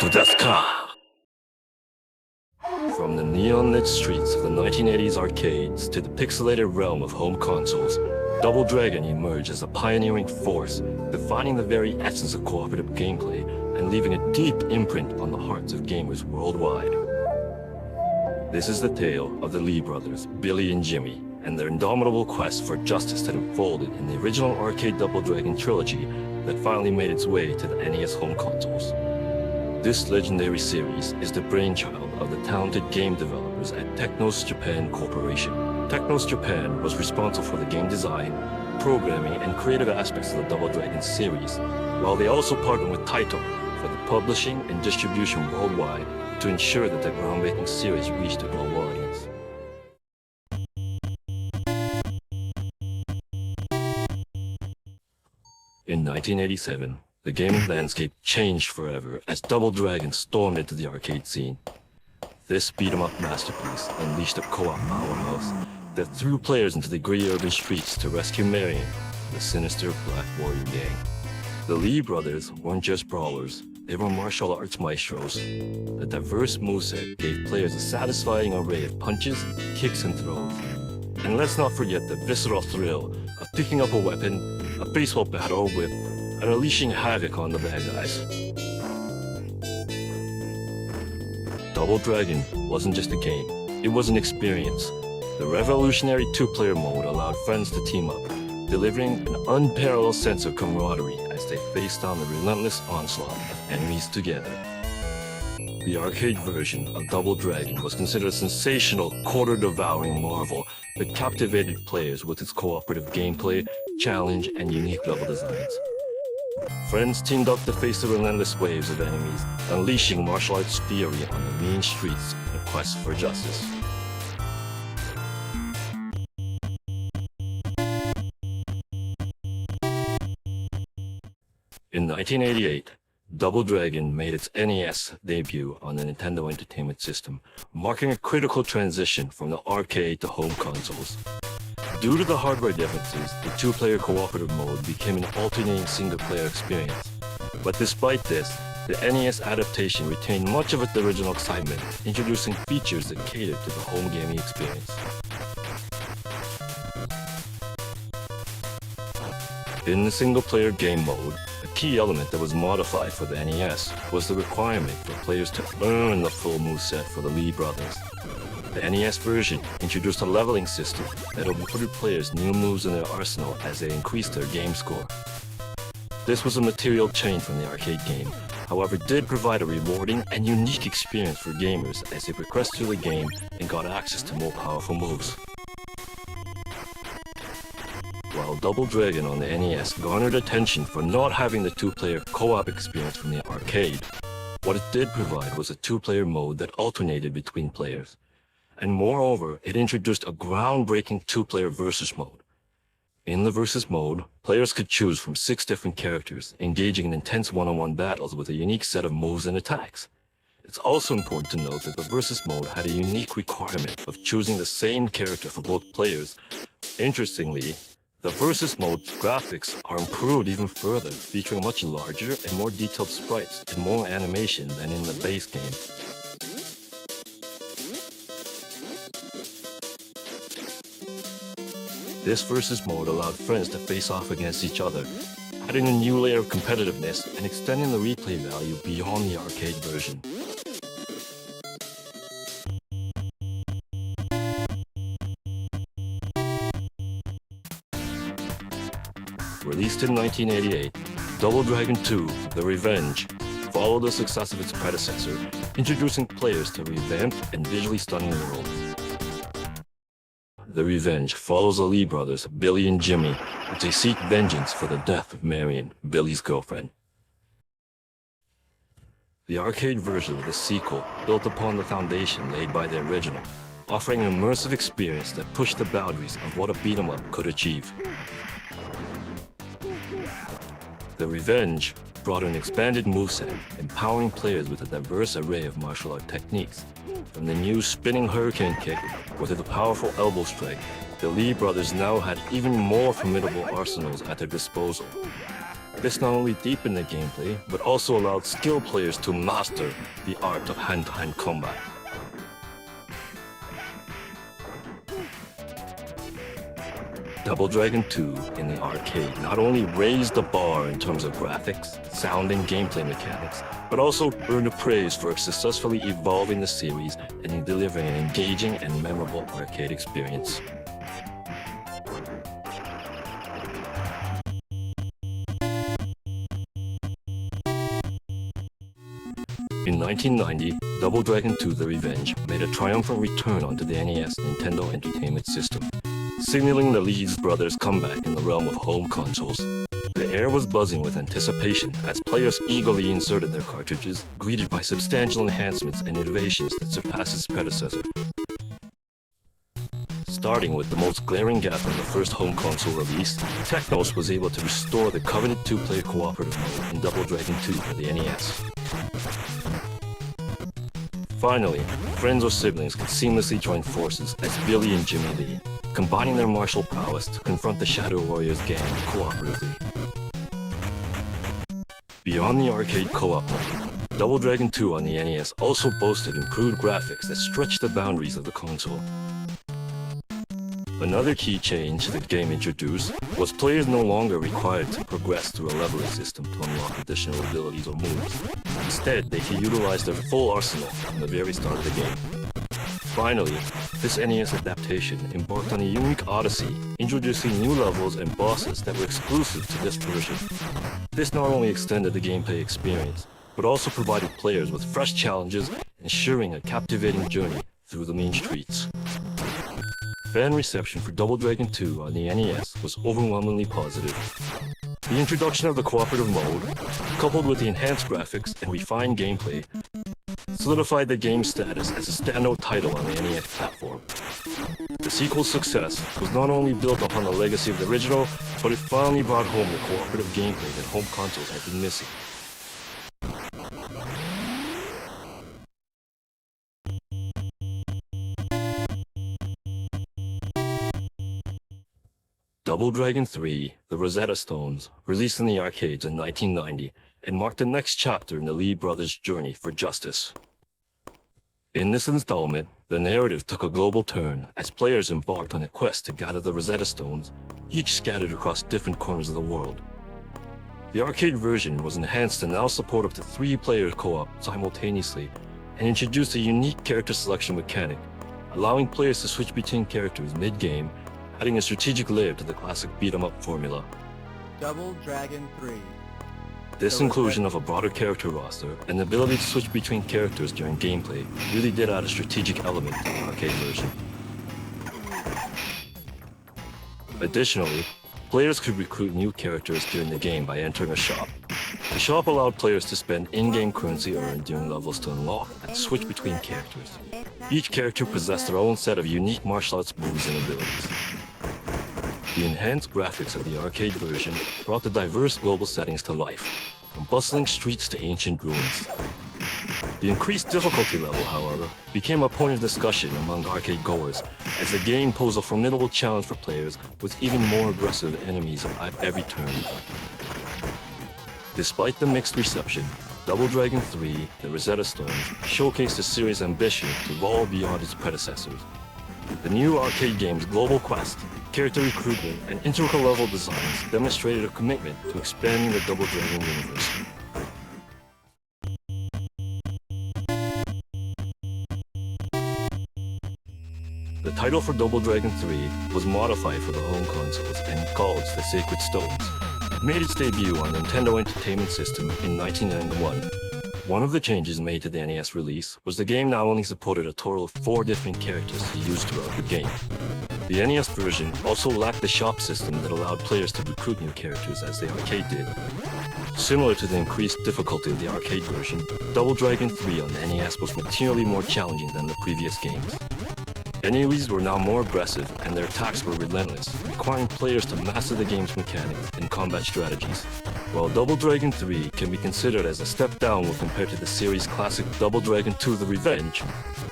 death car! From the neon-lit streets of the 1980s arcades to the pixelated realm of home consoles, Double Dragon emerged as a pioneering force, defining the very essence of cooperative gameplay and leaving a deep imprint on the hearts of gamers worldwide. This is the tale of the Lee brothers, Billy and Jimmy, and their indomitable quest for justice that unfolded in the original arcade Double Dragon trilogy that finally made its way to the NES home consoles. This legendary series is the brainchild of the talented game developers at Technos Japan Corporation. Technos Japan was responsible for the game design, programming, and creative aspects of the Double Dragon series, while they also partnered with Taito for the publishing and distribution worldwide to ensure that the groundbreaking series reached a global audience. In 1987, the gaming landscape changed forever as Double Dragon stormed into the arcade scene. This beat-em-up masterpiece unleashed a co-op powerhouse that threw players into the gritty urban streets to rescue Marion, the sinister Black Warrior gang. The Lee brothers weren't just brawlers, they were martial arts maestros. The diverse moveset gave players a satisfying array of punches, kicks, and throws. And let's not forget the visceral thrill of picking up a weapon, a baseball bat or whip, and unleashing havoc on the bad guys. Double Dragon wasn't just a game, it was an experience. The revolutionary two-player mode allowed friends to team up, delivering an unparalleled sense of camaraderie as they faced down the relentless onslaught of enemies together. The arcade version of Double Dragon was considered a sensational, quarter-devouring marvel that captivated players with its cooperative gameplay, challenge, and unique level designs. Friends teamed up to face the relentless waves of enemies, unleashing martial arts fury on the mean streets in a quest for justice. In 1988, Double Dragon made its NES debut on the Nintendo Entertainment System, marking a critical transition from the arcade to home consoles. Due to the hardware differences, the two-player cooperative mode became an alternating single-player experience. But despite this, the NES adaptation retained much of its original excitement, introducing features that catered to the home gaming experience. In the single-player game mode, a key element that was modified for the NES was the requirement for players to earn the full moveset for the Lee brothers. The NES version introduced a leveling system that awarded players new moves in their arsenal as they increased their game score. This was a material change from the arcade game, however it did provide a rewarding and unique experience for gamers as they progressed through the game and got access to more powerful moves. While Double Dragon on the NES garnered attention for not having the two-player co-op experience from the arcade, what it did provide was a two-player mode that alternated between players. And moreover, it introduced a groundbreaking two-player versus mode. In the versus mode, players could choose from 6 different characters, engaging in intense one-on-one battles with a unique set of moves and attacks. It's also important to note that the versus mode had a unique requirement of choosing the same character for both players. Interestingly, the versus mode's graphics are improved even further, featuring much larger and more detailed sprites and more animation than in the base game. This versus mode allowed friends to face off against each other, adding a new layer of competitiveness and extending the replay value beyond the arcade version. Released in 1988, Double Dragon 2: The Revenge followed the success of its predecessor, introducing players to a revamped and visually stunning world. The Revenge follows the Lee brothers, Billy and Jimmy, as they seek vengeance for the death of Marion, Billy's girlfriend. The arcade version of the sequel built upon the foundation laid by the original, offering an immersive experience that pushed the boundaries of what a beat-em-up could achieve. The Revenge brought an expanded moveset, empowering players with a diverse array of martial art techniques. From the new spinning hurricane kick or to the powerful elbow strike, the Lee brothers now had even more formidable arsenals at their disposal. This not only deepened the gameplay, but also allowed skilled players to master the art of hand-to-hand combat. Double Dragon 2 in the arcade not only raised the bar in terms of graphics, sound, and gameplay mechanics, but also earned praise for successfully evolving the series and in delivering an engaging and memorable arcade experience. In 1990, Double Dragon 2 The Revenge made a triumphant return onto the NES Nintendo Entertainment System, signaling the Leeds brothers' comeback in the realm of home consoles. The air was buzzing with anticipation as players eagerly inserted their cartridges, greeted by substantial enhancements and innovations that surpassed its predecessor. Starting with the most glaring gap in the first home console release, Technos was able to restore the coveted two-player cooperative mode in Double Dragon 2 for the NES. Finally, friends or siblings could seamlessly join forces as Billy and Jimmy Lee, combining their martial prowess to confront the Shadow Warriors gang cooperatively. Beyond the arcade co-op mode, Double Dragon 2 on the NES also boasted improved graphics that stretched the boundaries of the console. Another key change the game introduced was players no longer required to progress through a leveling system to unlock additional abilities or moves. Instead, they could utilize their full arsenal from the very start of the game. Finally, this NES adaptation embarked on a unique odyssey, introducing new levels and bosses that were exclusive to this version. This not only extended the gameplay experience, but also provided players with fresh challenges, ensuring a captivating journey through the main streets. Fan reception for Double Dragon 2 on the NES was overwhelmingly positive. The introduction of the cooperative mode, coupled with the enhanced graphics and refined gameplay, solidified the game's status as a standout title on the NES platform. The sequel's success was not only built upon the legacy of the original, but it finally brought home the cooperative gameplay that home consoles had been missing. Double Dragon 3, The Rosetta Stones, released in the arcades in 1990, and marked the next chapter in the Lee brothers' journey for justice. In this installment, the narrative took a global turn as players embarked on a quest to gather the Rosetta Stones, each scattered across different corners of the world. The arcade version was enhanced to now support up to 3-player co-op simultaneously and introduced a unique character selection mechanic, allowing players to switch between characters mid-game, adding a strategic layer to the classic beat-em-up formula. Double Dragon 3. This inclusion of a broader character roster and the ability to switch between characters during gameplay really did add a strategic element to the arcade version. Additionally, players could recruit new characters during the game by entering a shop. The shop allowed players to spend in-game currency earned during levels to unlock and switch between characters. Each character possessed their own set of unique martial arts moves and abilities. The enhanced graphics of the arcade version brought the diverse global settings to life, from bustling streets to ancient ruins. The increased difficulty level, however, became a point of discussion among arcade goers, as the game posed a formidable challenge for players with even more aggressive enemies at every turn. Despite the mixed reception, Double Dragon 3, The Rosetta Stones, showcased the series' ambition to evolve beyond its predecessors. The new arcade game's global quest, character recruitment, and integral level designs demonstrated a commitment to expanding the Double Dragon universe. The title for Double Dragon 3 was modified for the home consoles and called The Sacred Stones. It made its debut on Nintendo Entertainment System in 1991. One of the changes made to the NES release was the game now only supported a total of 4 different characters to use throughout the game. The NES version also lacked the shop system that allowed players to recruit new characters as the arcade did. Similar to the increased difficulty of the arcade version, Double Dragon 3 on the NES was materially more challenging than the previous games. Enemies were now more aggressive and their attacks were relentless, requiring players to master the game's mechanics and combat strategies. While Double Dragon 3 can be considered as a step down when compared to the series' classic Double Dragon 2 The Revenge,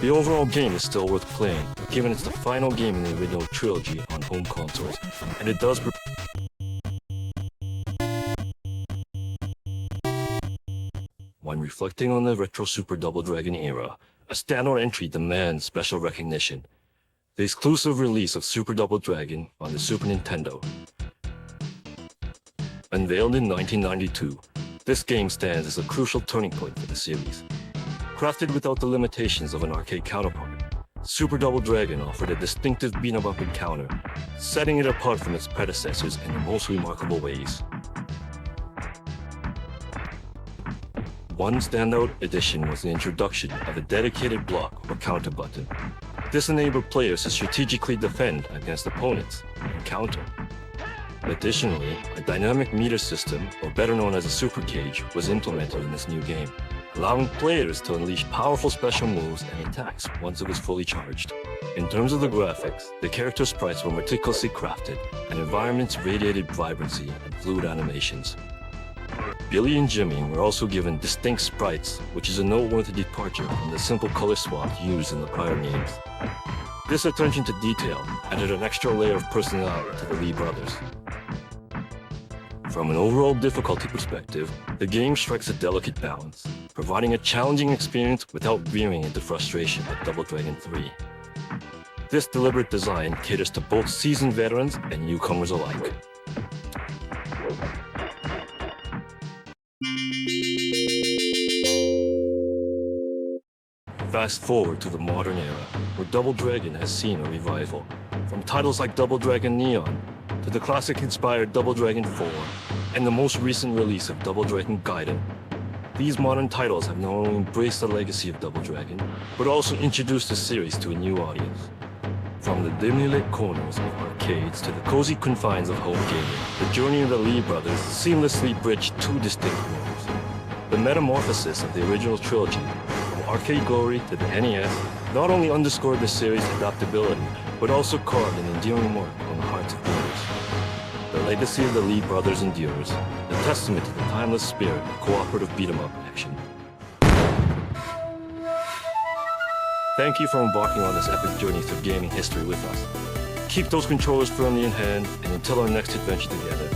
the overall game is still worth playing, given it's the final game in the original trilogy on home consoles, and it does reflecting on the retro Super Double Dragon era, a standout entry demands special recognition. The exclusive release of Super Double Dragon on the Super Nintendo. Unveiled in 1992, this game stands as a crucial turning point for the series. Crafted without the limitations of an arcade counterpart, Super Double Dragon offered a distinctive beat-em-up encounter, setting it apart from its predecessors in the most remarkable ways. One standout addition was the introduction of a dedicated block or counter button. This enabled players to strategically defend against opponents and counter. Additionally, a dynamic meter system, or better known as a super cage, was implemented in this new game, allowing players to unleash powerful special moves and attacks once it was fully charged. In terms of the graphics, the character sprites were meticulously crafted, and environments radiated vibrancy and fluid animations. Billy and Jimmy were also given distinct sprites, which is a noteworthy departure from the simple color swap used in the prior games. This attention to detail added an extra layer of personality to the Lee brothers. From an overall difficulty perspective, the game strikes a delicate balance, providing a challenging experience without veering into frustration like Double Dragon 3. This deliberate design caters to both seasoned veterans and newcomers alike. Fast forward to the modern era, where Double Dragon has seen a revival. From titles like Double Dragon Neon, to the classic-inspired Double Dragon 4, and the most recent release of Double Dragon Gaiden. These modern titles have not only embraced the legacy of Double Dragon, but also introduced the series to a new audience. From the dimly lit corners of arcades to the cozy confines of home gaming, the journey of the Lee brothers seamlessly bridged two distinct worlds. The metamorphosis of the original trilogy, from arcade glory to the NES, not only underscored the series' adaptability, but also carved an endearing mark on the hearts of gamers. The legacy of the Lee brothers endures, a testament to the timeless spirit of cooperative beat-em-up action. Thank you for embarking on this epic journey through gaming history with us. Keep those controllers firmly in hand, and until our next adventure together,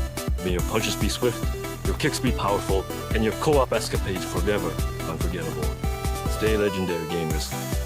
may your punches be swift, your kicks be powerful, and your co-op escapades forever unforgettable. Stay legendary, gamers.